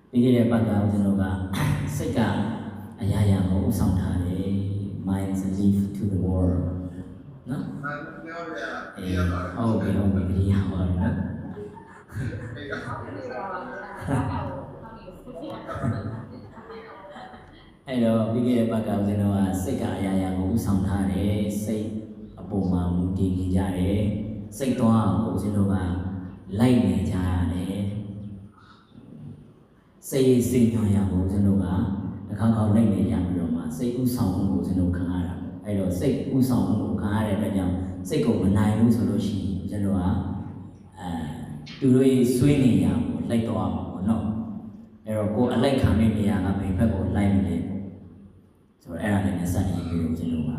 ပြီးခဲ့တဲ့ပတ်ကဦးဇင်းတို့ကစိတ်ကအရာရာကိုဥဆောင်ထားတယ် minds leave to the world နော်ဟုတ်ပြီဟုတ်ပြီဒီဟာပါနော်အဲ့တော့ပြီးခဲ့တဲ့ပတ်ကဦးဇင်းတို့ကစိတ်ကအရာရာကိုဥဆောင်ထားတယ်စိတ်အပေါ်မှာမူတည်ကြတယ်စိတ်သွားဦးဇင်းတို့ကလိုက်နေကြရတယ်စိတ်စိတ်ညွှန်ရဖို့ဦးဇင်းတို့ကတစ်ခါခါလိုက်နေကြပြီးတော့မှစိတ်ဥဆောင်မှုကိုဦးဇင်းတို့ခံရတာအဲ့တော့စိတ်ဥဆောင်မှုကိုခံရတဲ့အတွက်ကြောင့်စိတ်ကိုမနိုင်ဘူးဆိုလို့ရှိရင်ဦးဇင်းတို့ကသူတို့ရဲ့ဆွေးနေရကိုလိုက်တော့အောင်ပေါ့နော်အဲ့တော့ကိုယ်အလိုက်ခံတဲ့နေရာကဘယ်ဘက်ကိုလိုက်မလဲဆိုတော့အဲ့ဒါလည်းစတင်ပြီးဦးဇင်းတို့က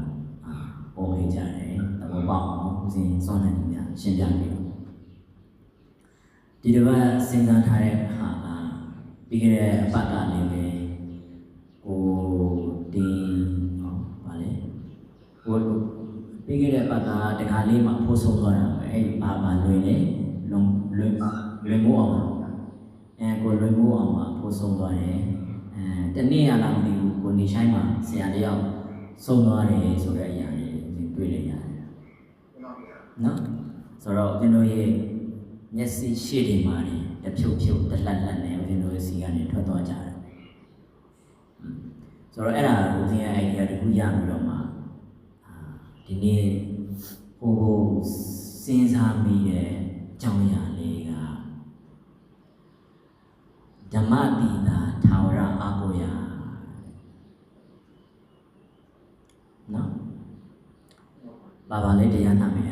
ပေါ်ခဲ့ကြတယ်သဘောပေါက်အောင်ဦးဇင်းစွမ်းနိုင်နေများရှင်းပြနေဒီတစ်ပတ်စဉ်းစားထားတဲ့ဟာကပြီးခဲ့တဲ့အပတ်ကလည်းပဲကိုဒီဗာလေကိုပြီးခဲ့တဲ့ပတ်ကတခါလေးမှဖိုးဆုံးသွားတာပဲအဲ့ဘာလွင်နေလွင်မိုးအောင်ကိုလွင်မိုးအောင်မှာဖိုးဆုံးသွားတယ်တနေ့ရလာမသိဘူးကိုနေဆိုင်မှာဆရာတယောက်ဆုံးသွားတယ်ဆိုတဲ့အရာလေးတွေ့လိုက်ရတယ်နော်ဆိုတော့ကျွန်တော်ရဲ့မျက်စိရှေ့တွေမှာတဖြုတ်ဖြုတ်တလှက်လှက်နဲ့ဦးဇင်းတို့စီကနေထွက်သွားကြတယ်ဆိုတော့အဲ့ဒါကိုဦးဇင်းရဲ့ idea တခုရပြီးတော့မှဒီနေ့ဟိုစဉ်းစားမိတဲ့အကြောင်းအရာလေးကဓမ္မတိတာထာဝရအာကိုရာနော်ဘာလဲတရားနာမယ်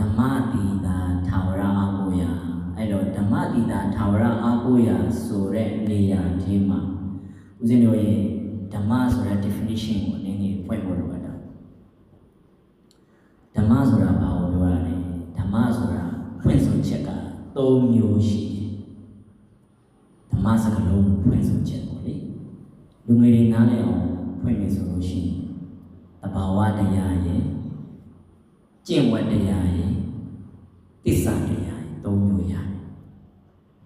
ဓမ္မတိတာထာဝရအာကိုရာအဲ့တော့ဓမ္မတိတာထာဝရအာကိုရာဆိုတဲ့နေရာဒီမှာဦးဇင်းတို့ရဲ့ဓမ္မဆိုတဲ့ definition ကိုနည်းနည်းဖွင့်ဖို့လိုပါတယ်ဓမ္မဆိုတာဘာကိုပြောရလဲဓမ္မဆိုတာဖွင့်ဆိုချက်က3မျိုးရှိတယ်ဓမ္မစကားလုံးဖွင့်ဆိုချက်ပေါ့လေလူငယ်တွေနားလည်အောင်ဖွင့်မယ်ဆိုလို့ရှိရင်သဘာဝတရားရဲ့ကျင့်ဝတ်တရားရဲ့သစ္စာတရားရဲ့3မျိုးရတယ်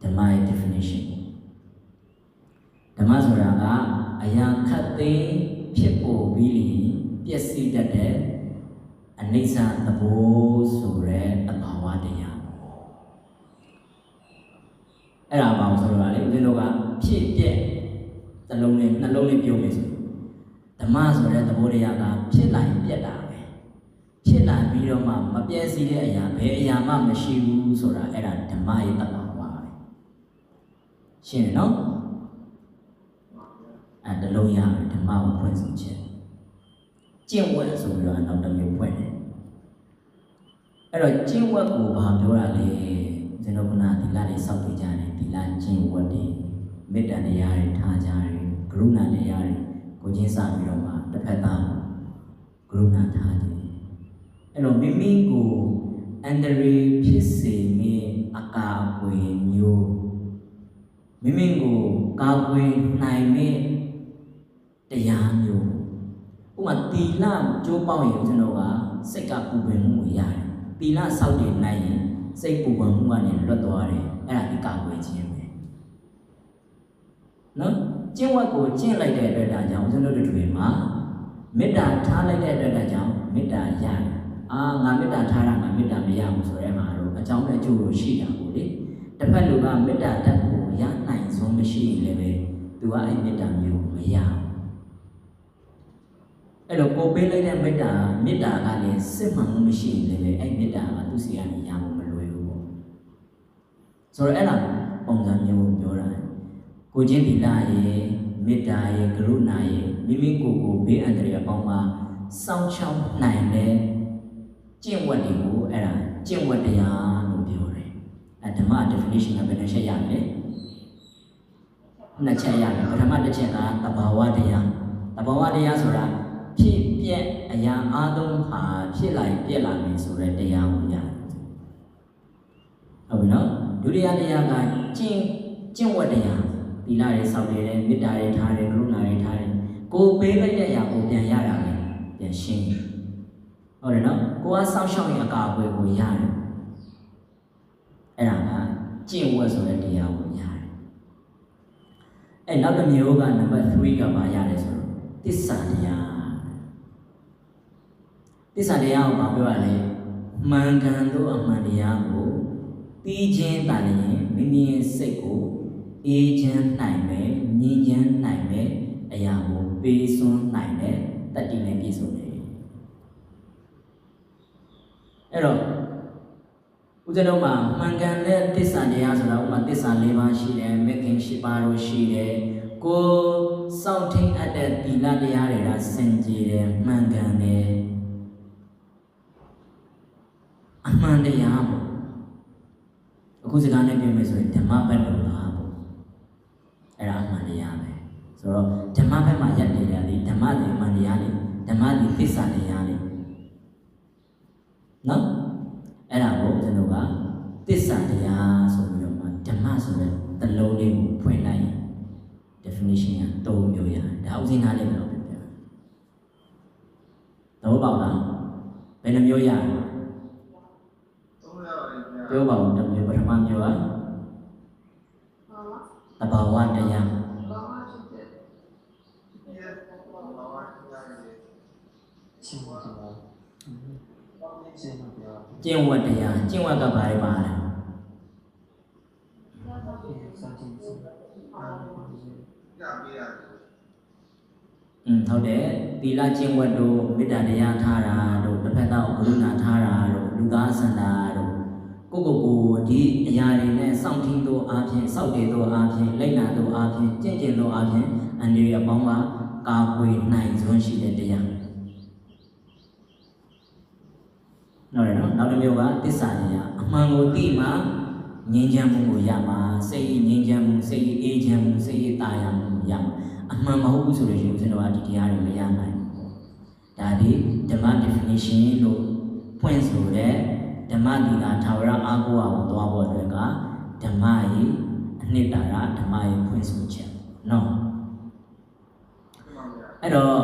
ဓမ္မရဲ့ definition ဓမ္မဆိုတာကအရာခတ်သိမ်းဖြစ်ပေါ်ပြီးပျက်စီးတတ်တဲ့အနိစ္စသဘောဆိုတဲ့သဘာဝတရားအဲ့ဒါဘာလို့ဆိုတော့လေဦးဇင်းတို့ကဖြစ်ပြက်နှလုံးနဲ့ပြောမယ်ဆိုဓမ္မဆိုတဲ့သဘောတရားကဖြစ်လာရင်ပြက်တာပဲဖြစ်လာပြီးတော့မှမပြည့်စည်တဲ့အရာဘယ်အရာမှမရှိဘူးဆိုတာအဲ့ဒါဓမ္မရဲ့သဘာဝပဲရှင်းတယ်နော်အဲ့တလုံးရမယ်ဓမ္မကိုဖွင့်ဆိုချက်ကျင့်ဝတ်ဆိုပြီးတော့နောက်တစ်မျိုးဖွင့်တယ်အဲ့တော့ကျင့်ဝတ်ကိုဘာပြောတာလဲကျွန်တော်ကသီလတွေစောင့်ကြည့်ကြတယ်သီလကျင့်ဝတ်တွေမေတ္တာတရားတွေထားကြတယ်ကရုဏာတရားတွေကိုချင်းစပြီးတော့မှတစ်ဖက်သားကရုဏာထားတယ်အဲ့တော့မိမိကိုအန္တရာယ်ဖြစ်စေမယ့်အကာအကွယ်မျိုးမိမိကိုကာကွယ်နိုင်မယ့်တရားမျိုးဥပမာသီလကျိုးပေါက်ရင်ကျွန်တော်ကစိတ်ကပူပန်မှုကိုရတယ်သီလစောင့်တည်နိုင်ရင်စိတ်ပူပန်မှုကနေလွတ်သွားတယ်အဲ့ဒါဒီကာကွယ်ခြင်းပဲနော်ကျင့်ဝတ်ကိုကျင့်လိုက်တဲ့အတွက်ဒါကြောင့်ကျွန်တော်တို့တွေမှာမေတ္တာထားလိုက်တဲ့အတွက်ဒါကြောင့်မေတ္တာရတယ်ငါမေတ္တာထားတာငါမေတ္တာမရဘူးဆိုတဲ့မှာတော့အကြောင်းနဲ့အကျိုးကိုရှိတာကိုလေတစ်ဖက်လူကမေတ္တာတတ်ကိုရနိုင်ဆုံးမရှိရင်လည်းပဲသူကအဲ့မေတ္တာမျိုးမရဘူးအဲ့တော့ကိုပေးလိုက်တဲ့မေတ္တာကလည်းစစ်မှန်မှုမရှိရင်လည်းအဲ့မေတ္တာကသူစီကနေရမှာမလွယ်ဘူးပေါ့ဆိုတော့အဲ့ဒါပုံစံမျိုးကိုပြောတာကိုချင်းသီလရဲ့မေတ္တာရဲ့ကရုဏာရဲ့မိမိကိုယ်ကိုဘေးအန္တရာယ်အပေါင်းမှာစောင့်ရှောက်နိုင်တဲ့ကျင့်ဝတ်တွေကိုအဲ့ဒါကျင့်ဝတ်တရားလို့ပြောတယ်အဲ့ဓမ္မ definition ကဘယ်နှချက်ရလဲနှစ်ချက်ရတယ်ပထမတစ်ချက်ကသဘာဝတရားဆိုတာဖြစ်ပြက်အရာအားလုံးဟာဖြစ်လာပြက်လာမယ်ဆိုတဲ့တရားကိုရတယ်ဟုတ်ပြီနော်ဒုတိယတရားကကျင့်ဝတ်တရားသီလတွေစောင့်တယ်မေတ္တာတွေထားတယ်ကရုဏာတွေထားတယ်ကိုပေးလိုက်တဲ့အရာကိုပြန်ရတာပဲပြန်ရှင်းဟုတ်တယ်နော်ကိုကစောင့်ရှောက်ရင်အကာအကွယ်ကိုရတယ်အဲ့ဒါကကျ ကျင့်ဝတ်ဆိုတဲ့တရားကိုရတယ်အဲ့နောက်တစ်မျိုးကနံပါတ်3ကပါရတယ်ဆိုတော့သစ္စာတရားသစ္စာတရားကိုပြောရလဲမှန်ကန်သောအမှန်တရားကိုသိခြင်းတန်ရင်မိမိရဲ့စိတ်ကိုအေးချမ်းနိုင်မယ်ငြိမ်းချမ်းနိုင်မယ်အရာကိုပေးစွန်းနိုင်တဲ့တတ္တိနဲ့ပြည့်စုံတယ်အဲ့တော့ဦးဇင်းတို့မှာမှန်ကန်တဲ့သစ္စာတရားဆိုတာဥပမာသစ္စာ၄ပါးရှိတယ်မဂ္ဂင်၈ပါးတို့ရှိတယ်ကိုစောင့်ထိန်အပ်တဲ့သီလတရားတွေကစင်ကြယ်တယ်မှန်ကန်တယ်အမှန်တရားပေါ့အခုစကားနဲ့ပြောမယ်ဆိုရင်ဓမ္မဘက်လို့လားပေါ့အဲ့ဒါအမှန်တရားပဲဆိုတော့ဓမ္မဘက်မှာရပ်နေတဲ့လေဓမ္မတွေအမှန်တရားလေဓမ္မတွေသစ္စာတရားလေနော်အဲ့ဒါကိုကျွန်တော်ကသစ္စာတရားဆိုပြီးတော့မှဓမ္မဆိုတဲ့တလုံးလေးကိုဖွင့်လိုက် definition က3မျိုးရတယ်ဒါဥစဉ်သားလေးတော့ပြောပြတော့ပေါ့လားဘယ်နှမျိုးရလဲပြောပါဦးတစ်မျိုးပထမမျိုးကသဘာဝတရားကျင့်ဝတ်တရားကျင့်ဝတ်ကဘာတွေပါလဲဟုတ်တယ်သီလကျင့်ဝတ်တို့မေတ္တာတရားထားတာတို့တစ်ဖက်သားကိုကရုဏာထားတာတို့လူသားဆန္ဒတို့ကိုဒီအရာတွေနဲ့စောင့်ထင်းသောအားဖြင့်စောင့်တည်သောအားဖြင့်လိုက်နာသောအားဖြင့်ကြင်ကြင်သောအားဖြင့်အန္တရာယ်အပေါင်းကကာကွယ်နိုင်စွမ်းရှိတဲ့တရားနော်နောက်တစ်မျိုးကသစ္စာတရားအမှန်ကိုသိမှငြိမ်းချမ်းမှုကိုရမှာစိတ်ငြိမ်းချမ်းမှုစိတ်အေးချမ်းမှုစိတ်တာယာမှုရမှာအမှန်မဟုတ်ဘူးဆိုလို့ရှိရင်ဦးဇင်းတို့ကဒီတရားတွေမရနိုင်ဘူးဒါဒီဓမ္မ definition လို့ဖွင့်ဆိုတဲ့ဓမ္မဒီကထာဝရအားကိုးအောင်သွားဖို့အတွက်ကဓမ္မရဲ့အနှစ်သာရဓမ္မရဲ့ဖွင့်ဆိုချက်နော်အဲ့တော့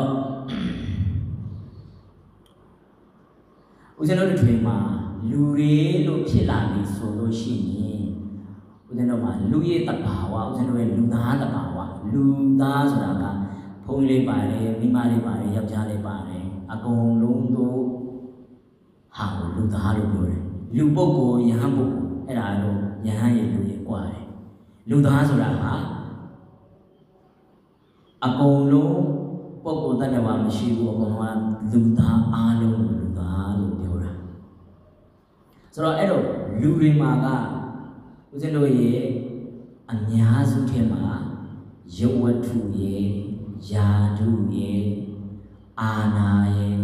ဦးဇင်းတို့တွေမှာလူတွေလို့ဖြစ်လာပြီဆိုလို့ရှိရင်ဦးဇင်းတို့မှာလူရဲ့တဘာဝဦးဇင်းတို့ရဲ့လူသားတဘာဝလူသားဆိုတာကဘုန်းကြီးလေးပါတယ်မိမလေးပါတယ်ယောက်ျားလေးပါတယ်အကုန်လုံးတို့ဟာလူသားလို့ပြောတယ်လူပုဂ္ဂိုလ်ယဟန်ပုဂ္ဂိုလ်အဲ့ဒါလို့ယဟန်ရဲ့လူရဲ့ကွာတယ်လူသားဆိုတာဟာအကုန်လုံးပုဂ္ဂိုလ်တ attva မရှိဘူးအကုန်လုံးကလူသားအားလုံးလူသားလို့ပြောတာဆိုတော့အဲ့တော့လူတွေမှာကဦးဇင်းတို့ရဲ့အများစုထဲမှာရုပ်ဝတ္ထုရဲ့ယာတုရဲ့အာနာရဲ့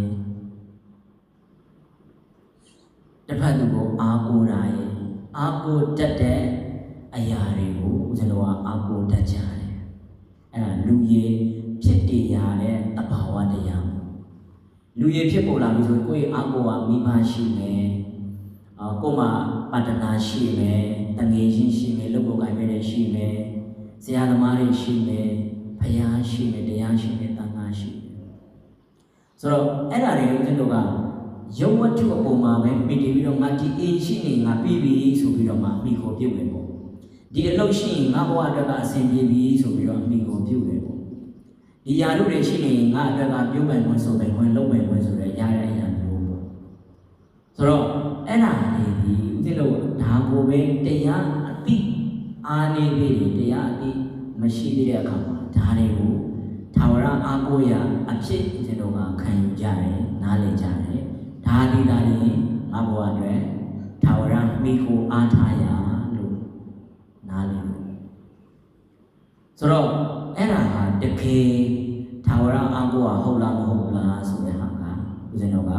တစ်ဖက်သူကိုအားကိုးတာရဲ့အားကိုးတတ်တဲ့အရာတွေကိုဦးဇင်းတို့ကအားကိုးတတ်ကြတယ်အဲ့ဒါလူရဲ့ဖြစ်တည်ရတဲ့သဘာဝတရားလူရဲ့ဖြစ်ပေါ်လာပြီဆိုရင်ကိုယ့်ရဲ့အားကိုးကမိမရှိမယ်ကိုယ်မှာပတ္တနာရှိမယ်တငယ်ချင်းရှိမယ်လုပ်ကိုင်မယ်ရှိမယ်ဆရာသမားတွေရှိမယ်ဘုရားရှိမယ်တရားရှိမယ်သံဃာရှိမယ်ဆိုတော့အဲ့ဒါတွေကိုကျွန်တော်ကရုပ်ဝတ္ထုအပေါ်မှာပဲမိတည်ပြီးတော့ငါဒီအေးရှိနေငါပြီးပြီဆိုပြီးတော့မှမိကိုပြုတ်တယ်ပေါ့ဒီအလုပ်ရှိရင်ငါဘဝအတွက်ကအဆင်ပြေပြီဆိုပြီးတော့မိကိုပြုတ်တယ်ပေါ့ဒီຢာတို့တွေရှိနေရင်ငါအတွက်ကပြုတ်ပိုင်ခွင့်ဆိုပိုင်ခွင့်လုပ်ပိုင်ခွင့်ဆိုတဲ့ຢာတဲ့အရာမျိုးပေါ့ဆိုတော့အဲ့ဒါလေးဒီဦးဇင်းတို့ဒါကိုပဲတရားအတိအားနေပြီတရားအတိမရှိသေးတဲ့အခါမှာဒါတွေကိုထာဝရအားကိုးရာအဖြစ်ဦးဇင်းတို့ကခံယူကြတယ်နားလည်ကြတယ်ဒါဒီဒါလေးငါဘဝအတွက်ထာဝရမိကိုအားထားရလို့နားလည်ဆိုတော့အဲ့ဒါဟာတကယ်ထာဝရအားကိုးဟုတ်လားမဟုတ်လားဆိုတဲ့ဟာကဦးဇင်းတို့က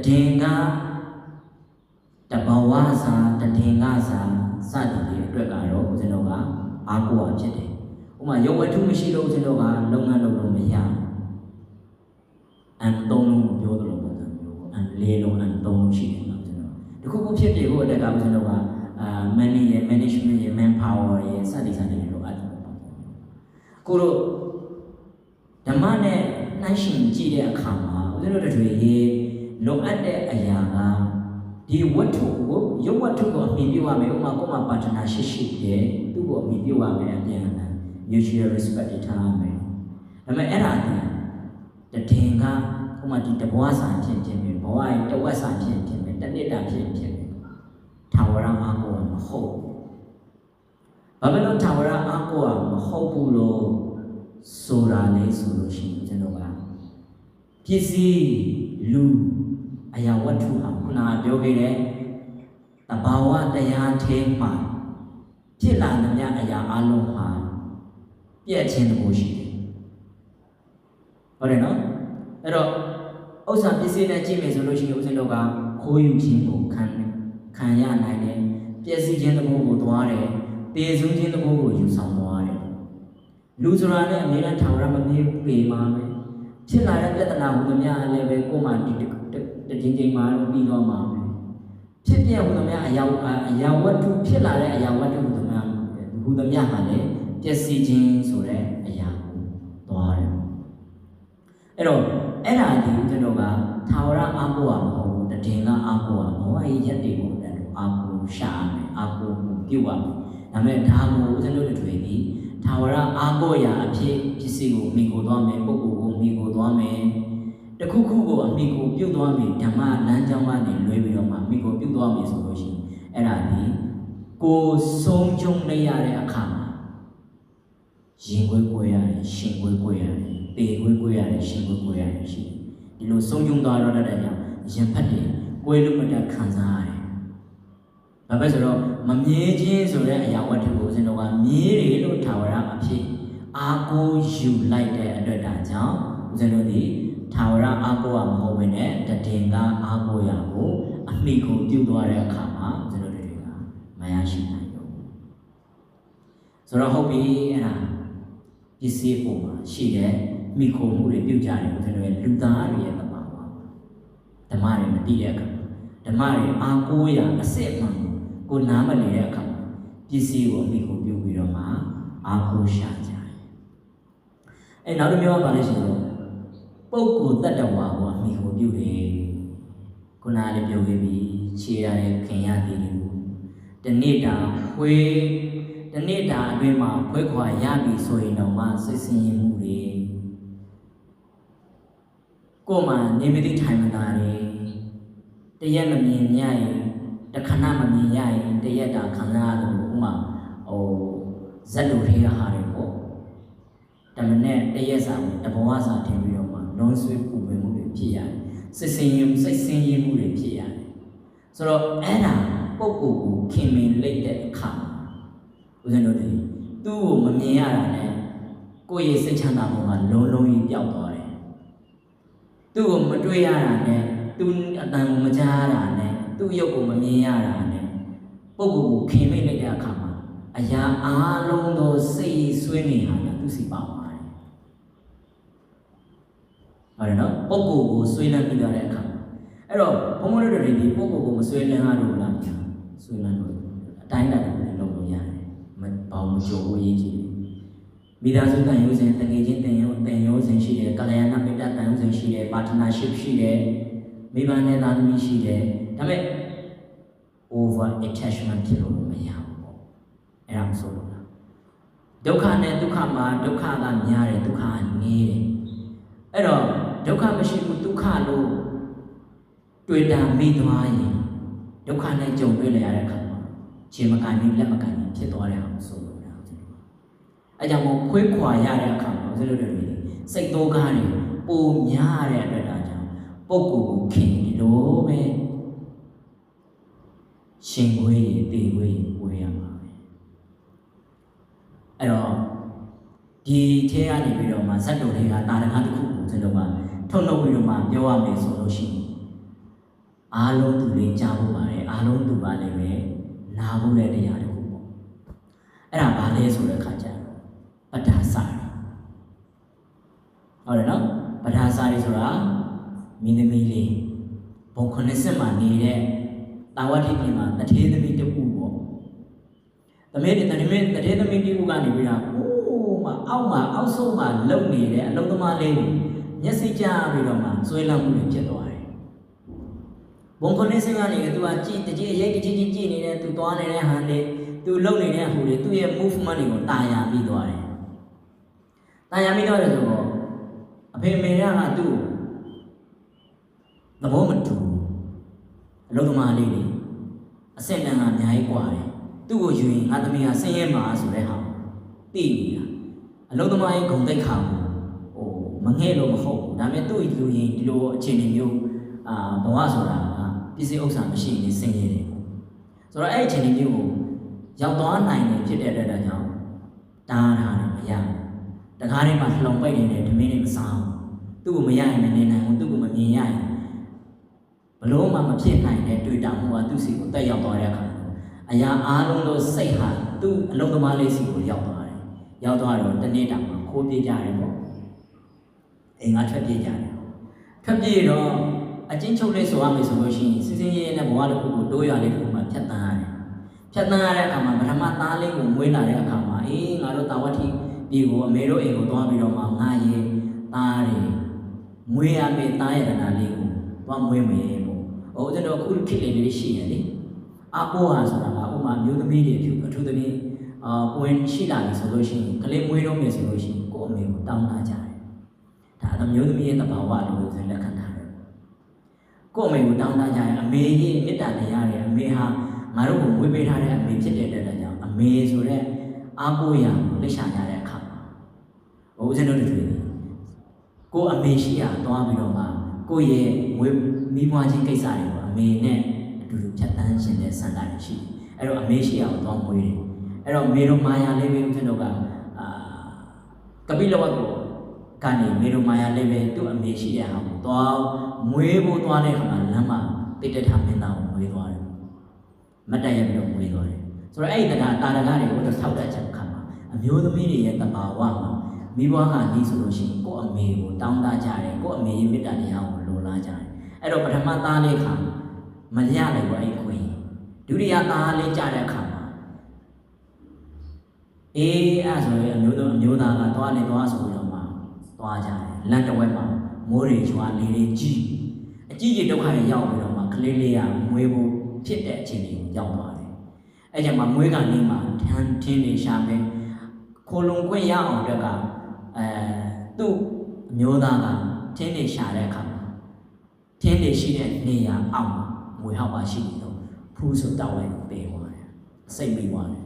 တည်င်ကတဘဝစာတည်င်ကစာစသည်တွေအတွက်ကတော့ဦးဇင်းတို့ကအားကိုးအားဖြစ်တယ်ဥပမာရုပ်ဝတ္ထုမရှိလို့ဦးဇင်းတို့ကလုပ်ငန်းလုပ်လို့မရအန်သုံးလုံးကိုပြောသလိုပုံစံမျိုးပေါ့အန်လေးလုံးအန်သုံးလုံးရှိတယ်နော်ဦးဇင်းတို့တခုခုဖြစ်ဖြစ်ဖို့အတွက်ကဦးဇင်းတို့ကmanagement ရဲ့ manpower ရဲ့စသည်စသည်တွေလိုအပ်တယ်ပေါ့ကိုတို့ဓမ္မနဲ့နှိုင်းယှဉ်ကြည့်တဲ့အခါမှာဦးဇင်းတို့တွေရဲ့လိုအပ်တဲ့အရာကဒီဝတ္ထုကို ရုပ်ဝတ္ထုကိုအမိပြုရမယ်ဥမာကိုမှပါတနာရှိတယ်သူ့ကိုအမိပြုရမယ်အပြန်အလှန် mutual respect ထားရမယ်ဒါပေမဲ့အဲ့ဒါတည်ကဥမာဒီတဘွားစာဖြစ်ပဲဘဝရဲ့တဝက်စာဖြစ်ပဲတနစ်တာဖြစ်ပဲထာဝရအားကိုမဟုတ်ဘာဖြစ်လို့ထာဝရအားကိုမဟုတ်ဘူးလို့ဆိုတာလဲဆိုလို့ရှိရင်ကျွန်တော်ကပစ္စည်းလူအရာဝတ္ထုဟာခုနကပြောခဲ့တဲ့တဘာဝတရားထဲမှာဖြစ်လာသမျှအရာအလုံးဟာပြည့်ခြင်းတဘောရှိတယ်ဟုတ်တယ်နော်အဲ့တော့ဥစ္စာပစ္စည်းနဲ့ကြည့်မယ်ဆိုလို့ရှိရင်ဦးဇင်းတို့ကခိုးယူခြင်းကိုခံရနိုင်တယ်ပျက်စီးခြင်းတဘောကိုသွားတယ်တည်ဆုံးခြင်းတဘောကိုယူဆောင်သွားတယ်လူဆိုတာလည်းအများနဲ့ထာဝရမပြေပေမှာပဲဖြစ်လာတဲ့ပြဿနာဟူသမျှလည်းပဲကိုယ်မှဒီချိန်မှာပြီးတော့မှာပဲဖြစ်ပြဟူသမျှအရာဝတ္ထုဖြစ်လာတဲ့အရာဝတ္ထုဟူသမျှဟာလည်းပျက်စီးခြင်းဆိုတဲ့အရာကိုသွားတယ်အဲ့တော့အဲ့ဒါဒီဦးဇင်းတို့ကထာဝရအားကိုးရမဟုတ်ဘူးတည်ကအားကိုးရဘဝရဲ့ရက်တွေကိုလည်းအားကိုးရှာမယ်အားကိုးမှုပြုတ်ရမယ်ဒါပေမဲ့ဒါကိုဦးဇင်းတို့တွေဒီထာဝရအားကိုးရာအဖြစ်ပစ္စည်းကိုမိကိုသွားမယ်ပုဂ္ဂိုလ်ကိုမိကိုသွားမယ်တခုခုကိုအမိကိုပြုတ်သွားမယ်ဓမ္မလမ်းကြောင်းကနေလွဲပြီးတော့မှမိကိုပြုတ်သွားမယ်ဆိုလို့ရှိရင်အဲ့ဒါဒီကိုဆုံးကျုံလိုက်ရတဲ့အခါမှာရင်ခွဲကွဲရတယ်ရှင်ခွဲကွဲရတယ်ပေခွဲကွဲရတယ်ရှင်ခွဲကွဲရတယ်ရှိတယ်ဒီလိုဆုံးကျုံသွားတော့တဲ့ကြောင့်ရင်ဖတ်တယ်ကွဲလို့မတတ်ခံစားရတယ်ဘာပဲဆိုတော့မမြဲခြင်းဆိုတဲ့အရာဝတ္ထုကိုဦးဇင်းတို့ကမြဲတယ်လို့ထာဝရအဖြစ်အားကိုးယူလိုက်တဲ့အတွက်ဒါကြောင့်ဦးဇင်းတို့ဒီထာဝရအားကိုးရမဟုတ်ဘဲနဲ့တည်ကအားကိုးရကိုအမိကိုပြုတ်သွားတဲ့အခါမှာဦးဇင်းတို့တွေကမရရှိနိုင်ဘူးဆိုတော့ဟုတ်ပြီအဲ့ဒါပစ္စည်းပုံမှာရှိတဲ့မိခိုမှုတွေပြုတ်ကြတယ်ဦးဇင်းတို့ရဲ့လူသားတွေရဲ့တဘာဝဓမ္မတွေမသိတဲ့အခါဓမ္မတွေအားကိုးရအစစ်အမှန်ကိုနားမလည်တဲ့အခါပစ္စည်းကိုအမိကိုပြုတ်ပြီးတော့မှအားကိုးရှာကြတယ်အဲ့နောက်တစ်မျိုးကဘာလဲဆိုတော့ပုဂ္ဂိုလ်တ attva ကိုအမိကိုပြုတ်တယ်ခုနလည်းပြောခဲ့ပြီးခြေရတဲ့ခင်ရသည်တွေကိုတနေ့တာအတွင်းမှာခွဲခွာရပြီဆိုရင်တော့မှစိတ်ဆင်းရဲမှုတွေကိုယ်မှနေမသိထိုင်မသာတယ်တရက်မမြင်ရရင်တခဏမမြင်ရရင်တရက်တာခံစားရတယ်ဥမာဇက်လိုထဲကဟာတွေပေါ့တမနဲ့တရက်စာတဘဝစာထင်ပြီးတော့မှလုံးဆွေးပူပင်မှုတွေဖြစ်ရတယ်စိတ်ဆင်းရဲမှုတွေဖြစ်ရတယ်ဆိုတော့အဲ့ဒါပုဂ္ဂိုလ်ကိုခင်မင်လိုက်တဲ့အခါဦးဇင်းတို့ဒီသူ့ကိုမမြင်ရတာနဲ့ကိုယ့်ရဲ့စိတ်ချမ်းသာမှုကလုံးကြီးပျောက်သွားတယ်သူ့ကိုမတွေ့ရတာနဲ့သူအတန်ကိုမကြားရတာနဲ့သူ့ရုပ်ကိုမမြင်ရတာနဲ့ပုဂ္ဂိုလ်ကိုခင်မိလိုက်တဲ့အခါမှာအရာအားလုံးသောစိတ်ဆွေးနေဟာလည်းသူစီပါပါတယ်ဟုတ်တယ်နော်ပုဂ္ဂိုလ်ကိုဆွေးလန်းပြီးတဲ့အခါအဲ့တော့ဘုံဘုံတို့တွေဒီပုဂ္ဂိုလ်ကိုမဆွေးလန်းရလို့လားဆွေးလန်းလို့အတိုင်းလိုက်လည်းလုပ်လို့ရတယ်မပေါင်းမချိုးဘူးရေးကြည့်မိသားစုတန်ရိုးစဉ်တငယ်ချင်းတင်ရိုးစဉ်ရှိတယ်ကာလယာနာမေတ္တာတန်ရိုးစဉ်ရှိတယ်ပါတနာရှိရှိတယ်မိဘနဲ့သားသမီးရှိတယ်ဒါပေမဲ့ over attachment ဖြစ်လို့မရဘူးပေါ့အဲ့ဒါမဆိုလို့လားဒုက္ခနဲ့ဒုက္ခမှာဒုက္ခကများတယ်ဒုက္ခကနည်းတယ်အဲ့တော့ဒုက္ခမရှိဘူးဒုက္ခလို့တွေ့တာမိသွားရင်ဒုက္ခနဲ့ကြုံတွေ့ရတဲ့အခါမှာခြေမကန်ဘူးလက်မကန်ဘူးဖြစ်သွားတဲ့ဟာမဆိုလို့လားအဲ့ကြောင့်မို့ခွေးခွာရတဲ့အခါမှာဦးဇင်းတို့တွေစိတ်သောကားတွေပိုများတဲ့အတွက်ဒါကြောင့်ပုဂ္ဂိုလ်ကိုခင်ဒီလိုပဲရှင်ခွေးရေတေခွေးရေဝေးရမှာပဲအဲ့တော့ဒီထဲကနေပြီးတော့မှဇတ်တော်တွေကတာရကတစ်ခုကိုကျွန်တော်ကထုတ်လုပ်ပြီးတော့မှပြောရမယ်ဆိုလို့ရှိရင်အားလုံးသူလေးကြားဖို့ပါတယ်အားလုံးသူပါလည်းပဲနာဖို့တဲ့တရားတစ်ခုပေါ့အဲ့ဒါဘာလဲဆိုတဲ့ခါကျတော့ပဋ္ဌာစာဟုတ်တယ်နော်ပဋ္ဌာစာတွေဆိုတာမင်းသမီးလေးဘုံ90မှာနေတဲ့တာဝတိပြည်မှာတထေးသမီးတစ်ခုပေါ့တထေးသမီးတစ်ခုကနေပြီးတော့အောက်ဆုံးမှာလုံနေတဲ့အလုံသမားလေးကိုမျက်စိကျပြီးတော့မှဆွဲလမ်းမှုတွေဖြစ်သွားတယ် ဘုံခွန်စင်းကနေသူကကြည်တကြီးရိတ်တကြီးကြည်နေတဲ့သူသွားနေတဲ့ဟန်လေးသူလှုပ်နေတဲ့ဟိုလေသူ့ရဲ့ movement တွေကိုတာယာပြီးသွားတယ်တာယာပြီးတော့ဆိုတော့အဖေမေကသူ့သဘောမတူအလုံးသမားလေးတွေအစင်တန်ကအများကြီးกว่าတယ်သူ့ကိုယူရင်ငါသမီးကဆင်းရဲမှာဆိုတဲ့ဟာသိနေတာအလုံးသမားရဲ့ဂုံတိတ်ခါကိုဟိုမငဲ့လို့မဟုတ်ဘူးဒါပေမဲ့သူ့ယူရင်ဒီလိုအခြေအနေမျိုးဘဝဆိုတာကပစ္စည်းဥစ္စာမရှိရင်ဆင်းရဲတယ်ဆိုတော့အဲ့အခြေအနေမျိုးကိုရောက်သွားနိုင်တယ်ဖြစ်တဲ့အတွက်ကြောင့်တားထားတယ်မရဘူးတကားထဲမှာလှုံပိတ်နေတယ်ဓမင်းတွေမစားဘူးသူ့ကိုမရရင်မနေနိုင်ဘူးသူ့ကိုမမြင်ရရင်ဘလို့မှမဖြစ်နိုင်တဲ့တွေ့တာမှုကသူ့စီကိုတက်ရောက်သွားတဲ့အခါအရာအားလုံးလို့စိတ်ဟာသူ့အလုံးသမားလေးစီကိုရောက်သွားတယ်ရောက်သွားတော့တနေ့တောင်မှခိုးပြေးကြတယ်ပေါ့အိမ်ကထွက်ပြေးကြတယ်ထွက်ပြေးတော့အချင်းချုပ်လေးဆိုရမယ်ဆိုလို့ရှိရင်စစ်စင်းရဲနဲ့ဘဝတစ်ခုကိုတိုးရလေးတစ်ခုမှဖြတ်တန်းရတယ်ဖြတ်တန်းရတဲ့အခါမှာပထမသားလေးကိုမွေးလာတဲ့အခါမှာငါတို့တာဝတိပြည်ကိုအမေတို့အိမ်ကိုသွားပြီးတော့မှငါရဲ့သားတွေမွေးရမယ့်သားရတနာလေးကိုသွားမွေးမယ်ပေါ့ဟိုကျွန်တော်အခုခေတ်လေးရှိရလေအပိုးဟာဆိုတာကဥမာမျိုးသမီးတွေအထူးသဖြင့်ပွင့်ရှိလာပြီဆိုလို့ရှိရင်ကလေးမွေးတော့မယ်ဆိုလို့ရှိရင်ကိုယ့်အမေကိုတောင်းလာကြတယ်ဒါအမျိုးသမီးရဲ့သဘာဝလို့ဆိုလက်ခံထားတယ်ကိုယ့်အမေကိုတောင်းလာကြရင်အမေရဲ့မေတ္တာတရားတွေအမေဟာငါတို့ကိုမွေးပေးထားတဲ့အမေဖြစ်တဲ့အတွက်ကြောင့်အမေဆိုတဲ့အားကိုးရာကိုလက်ရှာကြတဲ့အခါမှာဟိုဦးဇင်းတို့တွေကိုအမေရှိရာသွားပြီးတော့မှကိုယ့်ရဲ့မွေးမိဘချင်းကိစ္စတွေကိုအမေနဲ့အတူတူဖြတ်တန်းရှင်တဲ့စံတာတွေရှိတယ်အဲ့တော့အမေရှိရာကိုသွားမွေးတယ်အဲ့တော့မေတို့မာယာလေးပဲဦးဇင်းတို့ကကပိလဝတ်ကိုကနေမေတို့မာယာလေးပဲသူ့အမေရှိရာကိုသွားမွေးဖို့သွားတဲ့အခါမှာလမ်းမှာတိတ်တထမင်းသားကိုမွေးသွားတယ်မတ်တက်ရပြီးတော့မွေးသွားတယ်ဆိုတော့အဲ့ဒီတာရကတွေကိုတော့ထောက်တတ်ချက်ခါမှာအမျိုးသမီးတွေရဲ့တဘာဝမှာမိဘကဒီဆိုလို့ရှိရင်ကိုယ့်အမေကိုတောင်းတကြတယ်ကိုယ့်အမေရဲ့မေတ္တာတရားကိုလိုလားကြတယ်အဲ့တော့ပထမသားလေးခါမရလိုက်ဘူးအဲ့ခွင့်ဒုတိယသားလေးကြတဲ့အခါမှာအဲ့ဆိုရင်အမျိုးသားကသွားနေသွားဆိုပြီးတော့မှသွားကြတယ်လမ်းတစ်ဝက်မှာမိုးတွေရွာလေတွေကြီးအကြီးကြီးဒုက္ခတွေရောက်ပြီးတော့မှကလေးလေးကမွေးဖို့ဖြစ်တဲ့အခြေအနေကိုရောက်သွားတယ်အဲ့ကြောင့်မှမွေးကနေမှထင်းနေရှာမယ်ခိုလုံခွင့်ရအောင်အတွက်ကသူ့အမျိုးသားကထင်းနေရှာတဲ့အခါမှာထင်းနေရှိတဲ့နေရာအောက်ငွေဟောက်ပါရှိနေတော့ဖူးဆိုတောက်လိုက်ပေးသွားတယ်စိတ်မိသွားတယ်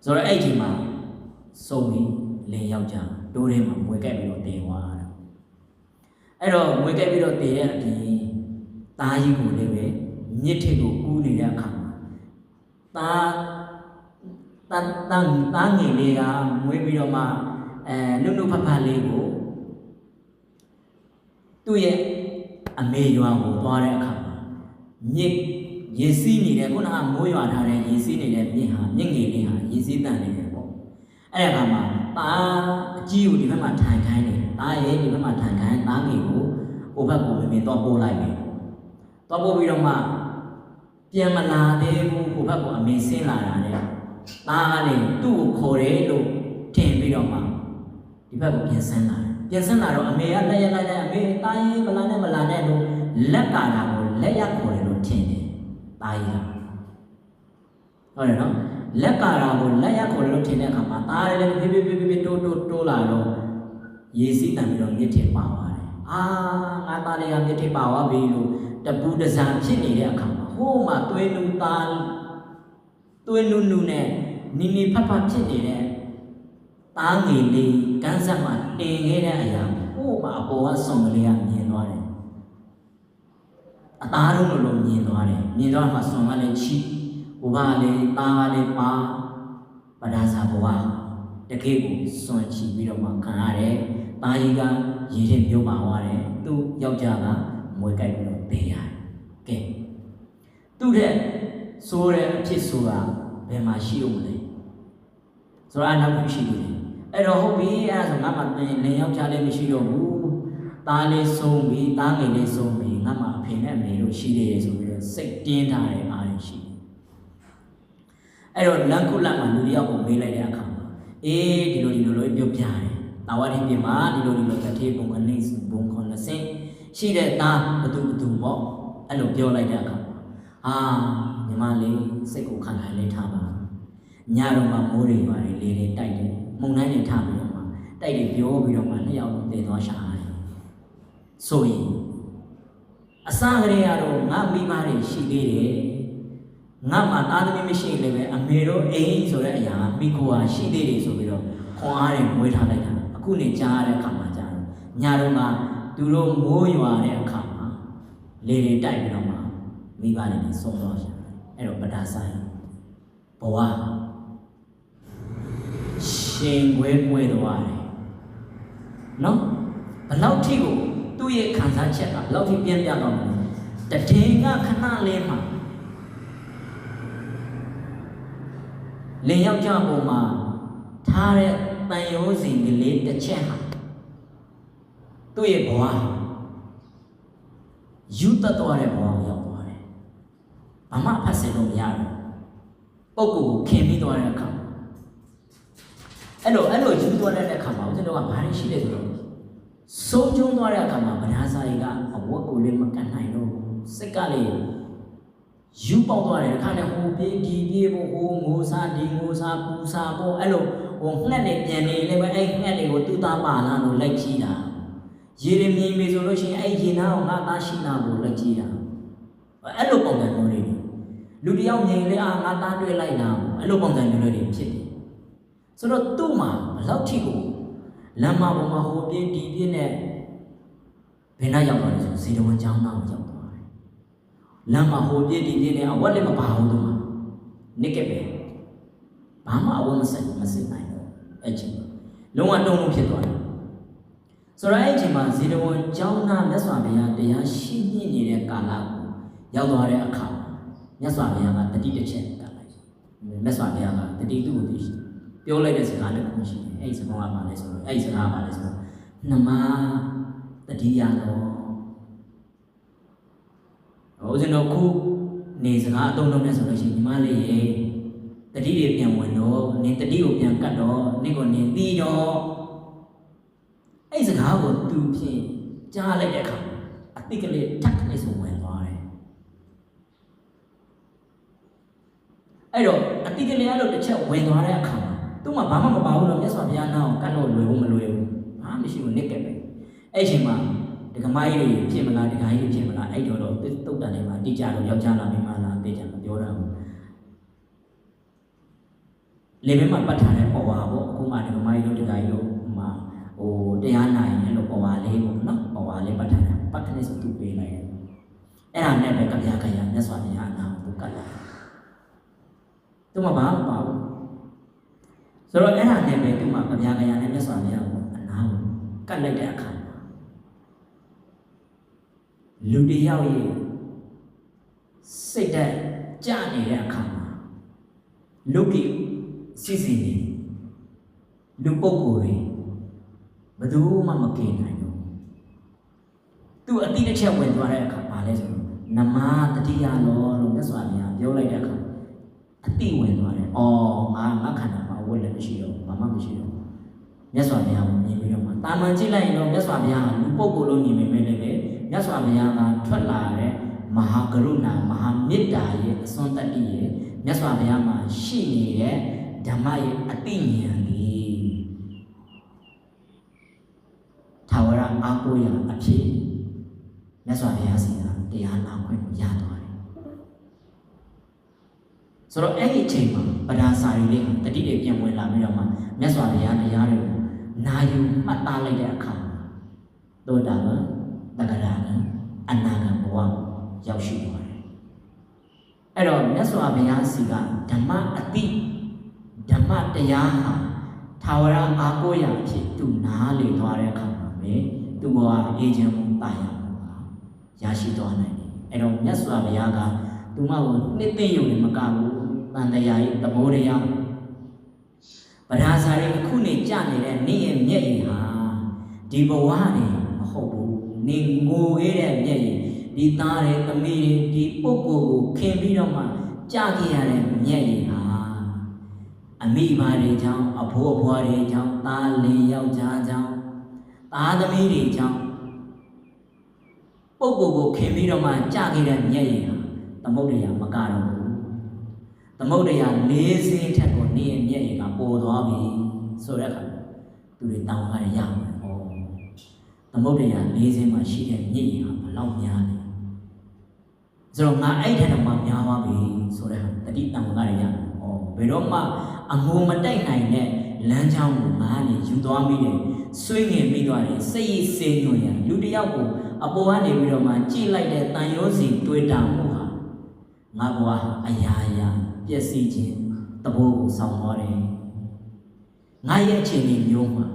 ဆိုတော့အဲ့ဒီမှာစုံပြီးလင်ယောက်ျားတိုးထဲမှာမွေကက်ပြီးတော့တည်သွားတာအဲ့တော့မွေကက်ပြီးတော့တည်တဲ့အပြင်သားကြီးကိုလည်းပဲမြစ်ထစ်ကိုကူးနေတဲ့အခါမှာသားငယ်လေးကမွေးပြီးတော့မှနုဖဖလေးကိုသူ့ရဲ့အမေရွာကိုသွားတဲ့အခါမှာမြစ်ရေစီးနေတဲ့ခုနကမိုးရွာထားတဲ့ရေစီးနေတဲ့မြစ်ဟာမြစ်ငယ်လေးဟာရေစီးတန်နေတယ်ပေါ့အဲ့ဒါကမှသားအကြီးကိုဒီဘက်မှာထိုင်ခိုင်းတယ်သားရဲ့ဒီဘက်မှာထိုင်ခိုင်းသားငယ်ကိုဟိုဘက်ကိုမင်းတော့ပို့လိုက်တယ်တော့ပို့ပြီးတော့မှပြန်မလာသေးဘူးဟိုဘက်ကအမေဆင်းလာတာနဲ့သားကလည်းသူ့ကိုခေါ်တယ်လို့ထင်ပြီးတော့မှဒီဘက်ကိုပြန်ဆင်းလာတော့အမေကလက်ရလိုက်တဲ့အမေတားရင်မလာနဲ့လို့လက်ကာတာကိုလက်ရခေါ်တယ်လို့ထင်တယ်တားကြီးကဟုတ်တယ်နော်လက်ကာတာကိုလက်ရခေါ်တယ်လို့ထင်တဲ့အခါမှာတားတယ်လည်းဖြည်းဖြည်းတိုးလာတော့ရေစီးတန်ပြီးတော့မြစ်ထင်ပါသွားတယ်ငါသားလေးကမြစ်ထင်ပါသွားပြီလို့တပူတစံဖြစ်နေတဲ့အခါမှာဟိုးမှသွေးနူနဲ့နီဖဖဖြစ်နေတဲ့သားငယ်လေးကန်းဆက်မှာတင်ခဲ့တဲ့အရာဟိုးမှအပေါ်ကဆွန်ကလေးကမြင်သွားတယ်အသားလုံးလိုမြင်သွားတယ်မြင်တော့မှဆွန်ကလည်းချီဘဝလေးသားကလေးပါပဒါစာဘဝတကယ်ကိုဆွန်ချီပြီးတော့မှခံရတယ်သားကြီးကရေထဲမြုပ်ပါသွားတယ်သူ့ယောက်ျားကမွေးကြိုက်ပြီးတော့ပေးရတယ်ကဲသူ့တဲ့ဆိုးတဲ့အဖြစ်ဆိုတာဘယ်မှာရှိဦးမလဲဆိုတော့နောက်တစ်ရှိတယ်အဲ့တော့ဟုတ်ပြီအဲ့ဒါဆိုငါမှလင်ယောက်ျားလေးမရှိတော့ဘူးသားလေးဆုံးပြီသားငယ်လေးဆုံးပြီငါမှအဖေနဲ့အမေတို့ရှိသေးတယ်ဆိုပြီးတော့စိတ်တင်းထားတဲ့အားရရှိတယ်အဲ့တော့လမ်းခုလမ်းမှာလူတယောက်ကိုမေးလိုက်တဲ့အခါမှာဒီလိုပြောပြတယ်တာဝတိပြင်မှာဒီလိုတထေးပုံခဏိဘုံခွန်လက်စင်ရှိတဲ့သားဘသူပေါ့ အဲ့လိုပြောလိုက်တဲ့အခါညီမလေးစိတ်ကိုခံခိုင်းလေးထားပါညတော့မှမိုးတွေပါတယ်လေတွေတိုက်တယ်မုန်တိုင်းတွေထားပြီးတော့မှတိုက်တွေပြောပြီးတော့မှနှစ်ယောက်တည်သွားရှာတယ်ဆိုရင်အစကလေးကတော့ငါမိမတွေရှိသေးတယ်ငါမှသားသမီးမရှိလည်းပဲအမေတို့အိမ်ဆိုတဲ့အရာမိခိုဟာရှိသေးတယ်ဆိုပြီးတော့ခွန်အားတွေမွေးထားလိုက်တာအခုနေကြားရတဲ့အခါမှာကြားတော့ညတော့မှသူတို့မိုးရွာတဲ့အခါမှာလေတွေတိုက်ပြီးတော့မှမိဘတွေဆုံးသွားရှာအဲ့တော့ပဒါဆိုင်ဘဝရှင်ခွဲသွားတယ်နော်ဘလောက်ထိကိုသူ့ရဲ့ခံစားချက်ကဘလောက်ထိပြင်းပြတော့မလဲတတိယခဏလေးမှာလင်ယောက်ျားပုံမှာထားတဲ့တန်ရိုးစီကလေးတစ်ချက်ဟာသူ့ရဲ့ဘဝယူတတ်သွားတဲ့ဘဝကိုရောက်သွားတယ်။ဘာမှဖတ်ဆင်လို့မရဘူး။ပုဂ္ဂိုလ်ကိုခင်ပြီးသွားတဲ့အခါအဲ့လိုယူသွားတဲ့အခါမှာဦးဇင်းတို့ကဘာတွေရှိလဲဆိုတော့ဆုံးကျုံးသွားတဲ့အခါမှာဗနာစာရီကအဝတ်ကိုလည်းမကန်နိုင်တော့စိတ်ကလည်းယူပေါက်သွားတယ်အခါနဲ့ဟိုပြေးဒီပြေးဖို့ဟိုငိုစားဒီငိုစားပူစားဖို့အဲ့လိုဟိုငှက်နေပြန်နေလည်းပဲအဲ့ငှက်တွေကိုသူ့သားပါလာလို့လိုက်ကြည့်တာရေရမြင်ပြီဆိုလို့ရှိရင်အဲ့ရေနာကိုငါသားရှိနာကိုလိုက်ကြည့်တာအဲ့လိုပုံစံမျိုးတွေလူတယောက်မြင်လေငါသားတွေ့လိုက်တာအဲ့လိုပုံစံမျိုးတွေဖြစ်တယ်ဆိုတော့သူ့မှာဘလောက်ထိကိုလမ်းမပေါ်မှာဟိုပြေးဒီပြေးနဲ့ဘယ်နှရောက်သွားလဲဆိုဇေတဝန်ကျောင်းသားကိုရောက်သွားတယ်လမ်းမှာဟိုပြေးဒီပြေးနဲ့အဝတ်လည်းမပါဘူးသူမှာနိကပဲဘာမှအဝတ်မစစ်နိုင်ဘူးအဲ့ချိန်လုံးဝတုံ့ဖြစ်သွားတယ်ဆိုတော့အဲ့ချိန်မှာဇေတဝန်ကျောင်းသားမြတ်စွာဘုရားတရားရှိမြင့်နေတဲ့ကာလကိုရောက်သွားတဲ့အခါမြတ်စွာဘုရားကတတိတစ်ချက်ကလိုက်မြတ်စွာဘုရားကတတိသူ့ကိုသိရှိပြောလိုက်တဲ့စကားတစ်ခုရှိတယ်အဲ့ဒီစကားကဘာလဲဆိုတော့အဲ့ဒီစကားကဘာလဲဆိုတော့နှမတတိယတော့ဦးဇင်းတို့ခုနေစကားအတုံးလုံးနဲ့ဆိုလို့ရှိရင်ညီမလေးရေတတိတွေပြန်ဝင်တော့နင်တတိကိုပြန်ကတ်တော့နင်ကိုနင်သိတော့အဲ့စကားကိုသူဖြင့်ကြားလိုက်တဲ့အခါအတိတ်ကလေးထပ်ကလေးဆိုဝင်သွားတယ်အဲ့တော့အတိတ်ကလေးအဲ့လိုတစ်ချက်ဝင်သွားတဲ့အခါမှာသူ့မှာဘာမှမပါဘူးတော့မြတ်စွာဘုရားနာကိုကတ်လို့လွယ်ဘူးမလွယ်ဘူးဘာမှမရှိဘူးနစ်ကက်ပဲအဲ့ချိန်မှာဒကမကြီးတွေဖြစ်မလားဒကာကြီးတွေဖြစ်မလားအဲ့တော့တုတ်တန်တွေမှာတိကျတော့ယောက်ျားလားမိန်းမလားသိကြမပြောတာဘူးလေဘဲမှာပတ်ထားတဲ့ပေါ်ဝါပေါ့အခုမှဒကမကြီးတို့ဒကာကြီးတို့မှာဟိုတရားနိုင်အဲ့လိုပေါ်ဝါလေးပေါ့နော်ပေါ်ဝါလေးပတ်ထားတယ်ပတ်တဲ့ဆိုသူပေးလိုက်တယ်အဲ့ဒါနဲ့ပဲကြပြားကြရမြတ်စွာဘုရားနာကိုကတ်လိုက်သူမှဘာမှမပါဘူးဆိုတော့အဲ့ဒါနဲ့ပဲသူမှကြပြားကြရနဲ့မြတ်စွာဘုရားကိုအနာကိုကတ်လိုက်တဲ့အခါလူတယောက်ရဲ့စိတ်ဓာတ်ကြနေတဲ့အခါမှာလူကြီးစီနေလူပုဂ္ဂိုလ်တွေဘယ်သူမှမကင်နိုင်ဘူးသူအတိတ်တစ်ချက်ဝင်သွားတဲ့အခါပါလဲဆိုတော့နမတတိယလောလို့မြတ်စွာဘုရားပြောလိုက်တဲ့အခါအတိဝင်သွားတယ်။အော်ငါခန္ဓာမှာဝတ်လည်းမရှိတော့ဘာမှမရှိတော့မြတ်စွာဘုရားကိုမြင်ပြီးတော့မှတာမန်ကြည့်လိုက်ရင်တော့မြတ်စွာဘုရားကလူပုဂ္ဂိုလ်လို့မြင်ပေမဲ့လည်းမြတ်စွာဘုရားကထွက်လာတဲ့မဟာကရုဏာမဟာမေတ္တာရဲ့အစွမ်းတတ္တိရဲ့မြတ်စွာဘုရားမှာရှိနေတဲ့ဓမ္မရဲ့အတိဉာဏ်လေးထာဝရအာကိုရအဖြစ်မြတ်စွာဘုရားစီကတရားနာခွင့်ကိုရသွားတယ်ဆိုတော့အဲ့ဒီအချိန်မှာပဒါစာရီလေးတတိတွေပြန်ဝင်လာပြီးတော့မှမြတ်စွာဘုရားတရားတွေကိုနာယူမှတ်သားလိုက်တဲ့အခါသောတာပန်တက္ကရာအနာဂတ်ဘဝရောက်ရှိသွားတယ်အဲ့တော့မြတ်စွာဘုရားစီကဓမ္မအတိဓမ္မတရားဟာထာဝရအာကိုရအဖြစ်သူနားလေသွားတဲ့အခါမှာပဲသူ့ဘဝအေးချမ်းမှုတာယာမှုရရှိသွားနိုင်တယ်အဲ့တော့မြတ်စွာဘုရားကသူမကိုနှစ်သိမ့်ရုံနဲ့မကဘူးတန်တရားရဲ့သဘောတရားပဒါစာရဲ့အခုနေကြနေတဲ့နေ့ရဲ့မျက်ရည်ဟာဒီဘဝနေမဟုတ်ဘူးနေငိုရတဲ့မျက်ရည်ဒီသားရဲ့သမီးတွေဒီပုဂ္ဂိုလ်ကိုခင်ပြီးတော့မှကြာခဲ့ရတဲ့မျက်ရည်ဟာအမိဘတွေကြောင့်အဖိုးအဖွားတွေကြောင့်သားလေးယောက်ျားကြောင့်သားသမီးတွေကြောင့် ပုဂ္ဂိုလ်ကိုခင်ပြီးတော့မှကြာခဲ့တဲ့မျက်ရည်ဟာသမုဒ္ဒရာမကတော့ဘူးသမုဒ္ဒရာ၄စင်းထက်ကိုနေမျက်ရည်ကပေါ်သွားပြီဆိုတဲ့အခါသူတွေတောင်းရရမယ်ဟောသမုဒ္ဒရာ၄စင်းမှာရှိတဲ့မျက်ရည်ဟာဘယ်လောက်များလဲဆိုတော့ငါအဲ့ထက်တော့မှများသွားပြီဆိုတဲ့ဟာတတိတောင်းရရမယ်ဟောဘယ်တော့မှအငိုမတိုက်နိုင်တဲ့လမ်းကြောင်းကိုငါကနေယူသွားမိတယ်ဆွေးငင်မိသွားတယ်စိတ်ရည်စေညွန်ရလူတယောက်ကိုအပေါ်ကနေပြီးတော့မှကြည့်လိုက်တဲ့တန်ရုံးစီတွေးတာမှုဟာငါဘဝအရာရာပျက်စီးခြင်းတဘိုးကိုဆောင်သွားတယ်ငါရဲ့အခြေအနေမျိုးမှာ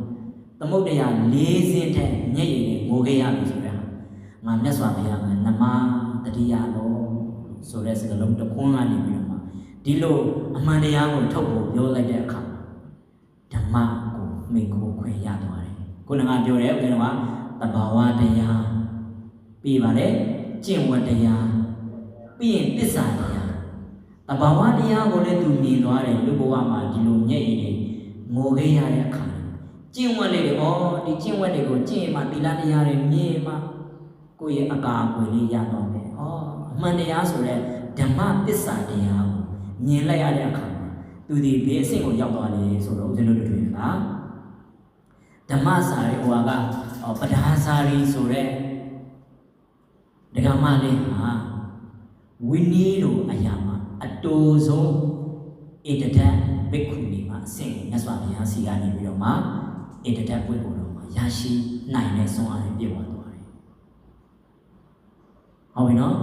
သမုဒ္ဒရာ၄စင်းထက်မျက်ရည်နဲ့ငိုခဲ့ရပြီဆိုတဲ့ဟာငါမြတ်စွာဘုရားကနမတတိယတော်ဆိုတဲ့စကားလုံးတစ်ခွန်းကနေပြီးတော့မှဒီလိုအမှန်တရားကိုထုတ်ဖို့ပြောလိုက်တဲ့အခါဓမ္မကိုမိန့်ခိုးခွင့်ရသွားတယ်ခုနကပြောတယ်ဘယ်တော့တဘာဝတရားပြီးပါလေကျင့်ဝတ်တရားပြီးရင်သစ္စာတရားတဘာဝတရားကိုလည်းသူမြင်သွားတယ်လူဘဝမှာဒီလိုမျက်ရည်တွေငိုခဲ့ရတဲ့အခါကျင့်ဝတ်လေးတွေဒီကျင့်ဝတ်တွေကိုကျင့်မှသီလတရားတွေမြင်မှကိုယ့်ရဲ့အကာအကွယ်လေးရတော့မယ်အမှန်တရားဆိုတဲ့ဓမ္မသစ္စာတရားကိုမြင်လိုက်ရတဲ့အခါသူဒီဘယ်အဆင့်ကိုရောက်သွားလဲဆိုတော့ဦးဇင်းတို့တွေ့တာဓမ္မစာရီဟိုကပဒါစာရီဆိုတဲ့ဒဂမလေးဟာဝိနည်းတို့အရာမှာအတူဆုံးဧတဒတ်ဘိက္ခုနီမှာအဆင့်ကိုမြတ်စွာဘုရားစီကနေပြီးတော့မှဧတဒတ်ပွင့်ပေါ်တော့မှာရရှိနိုင်တဲ့ဆုံးအားတွေပြည့်ဝသွားတယ်ဟုတ်ပြီနော်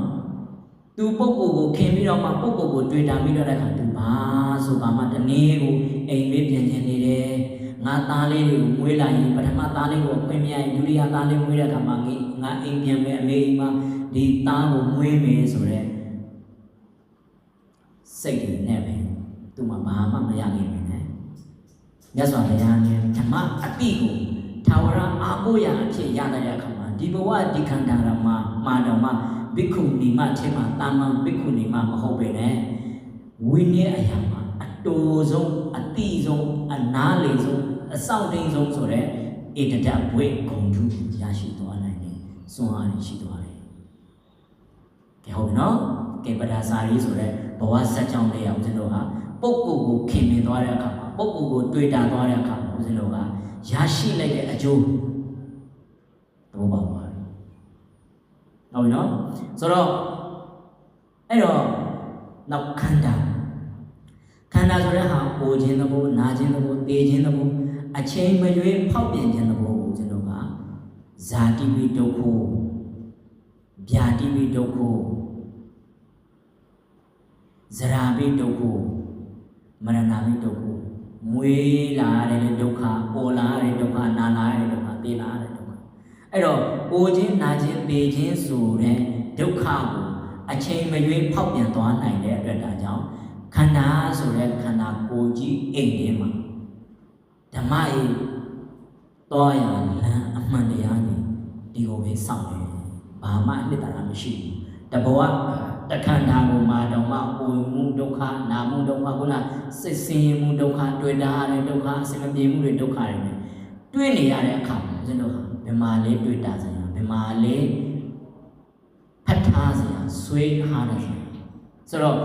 သူပုဂ္ဂိုလ်ကိုခင်ပြီးတော့မှပုဂ္ဂိုလ်ကိုတွေ့တာပြီးတော့တဲ့အခါသူဘာဆိုပါမှတနေ့ကိုအိမ်လေးပြန်ကျင်နေတယ်ငါသားလေးတွေကိုမွေးလိုက်ရင်ပထမသားလေးကိုအခွင့်မရရင်ဒုတိယသားလေးမွေးတဲ့အခါမှာငါအိမ်ပြန်မယ်အမေအိမ်မှာဒီသားကိုမွေးမယ်ဆိုတဲ့စိတ်တွေနဲ့ပဲသူမှဘာမှမရနိုင်ဘူးနဲ့မြတ်စွာဘုရားနဲ့ဓမ္မအတိကိုထာဝရအာကိုရအဖြစ်ရတဲ့အခါမှာဒီဘဝဒီခန္ဓာတော်မှာမာတော်မှာဘိက္ခုနီမထဲမှာတာမန်ဘိက္ခုနီမမဟုတ်ပဲနဲ့ဝိနည်းအရာမှာအတူဆုံးအတိဆုံးအနားလေဆုံးအဆောင်တိန်ဆုံးဆိုတဲ့ဧတဒတ်ဘွေဂုံထုရရှိသွားနိုင်တယ်စွမ်းအားရှိသွားတယ်ကဲဟုတ်ပြီနော်ကဲပဒါစာရီဆိုတဲ့ဘဝစัจကြောင်းလေးအောင်ကျွန်တော်ဟာပုဂ္ဂိုလ်ကိုခင်မြင်သွားတဲ့အခါမှာပုဂ္ဂိုလ်ကိုတွေ့တာသွားတဲ့အခါမှာကျွန်တော်ကရရှိလိုက်တဲ့အကျိုးတော့ပါပါဟုတ်ပြီနော်ဆိုတော့အဲ့တော့နောက်ခန္ဓာဆိုတဲ့ဟာအိုခြင်းသဘောနာခြင်းသဘောတေခြင်းသဘောအချိန်မရွေးဖောက်ပြန်ခြင်းသဘောကိုကျွန်တော်ကဇာတိပိဒုက္ခဗျာတိပိဒုက္ခဇရာပိဒုက္ခမရဏပိဒုက္ခမွေးလာတဲ့ဒုက္ခပေါ်လာတဲ့ဒုက္ခနာလာတဲ့ဒုက္ခသိလာတဲ့ဒုက္ခအဲ့တော့အိုခြင်းနာခြင်းတေခြင်းဆိုတဲ့ဒုက္ခကိုအချိန်မရွေးဖောက်ပြန်သွားနိုင်တဲ့အတွက်ဒါကြောင့်ခန္ဓာဆိုတဲ့ခန္ဓာကိုယ်ကြီးအိမ်ထဲမှာဓမ္မရဲ့တောရလမ်းအမှန်တရားကြီးဒီကိုပဲစောင့်နေဘာမှအနှစ်သာရမရှိဘူးတဘောတခန္ဓာကိုမှတော့မှကိုယ်မှုဒုက္ခနာမှုဒုက္ခခုနစိတ်ဆင်းရဲမှုဒုက္ခတွေ့တာရတဲ့ဒုက္ခအစမပြေမှုတွေဒုက္ခတွေနဲ့တွေ့နေရတဲ့အခါမှာကျွန်တော်ဟာဘယ်မှာလဲတွေ့တာစရာဘယ်မှာလဲဖတ်ထားစရာဆွေးထားတယ်ဆိုတော့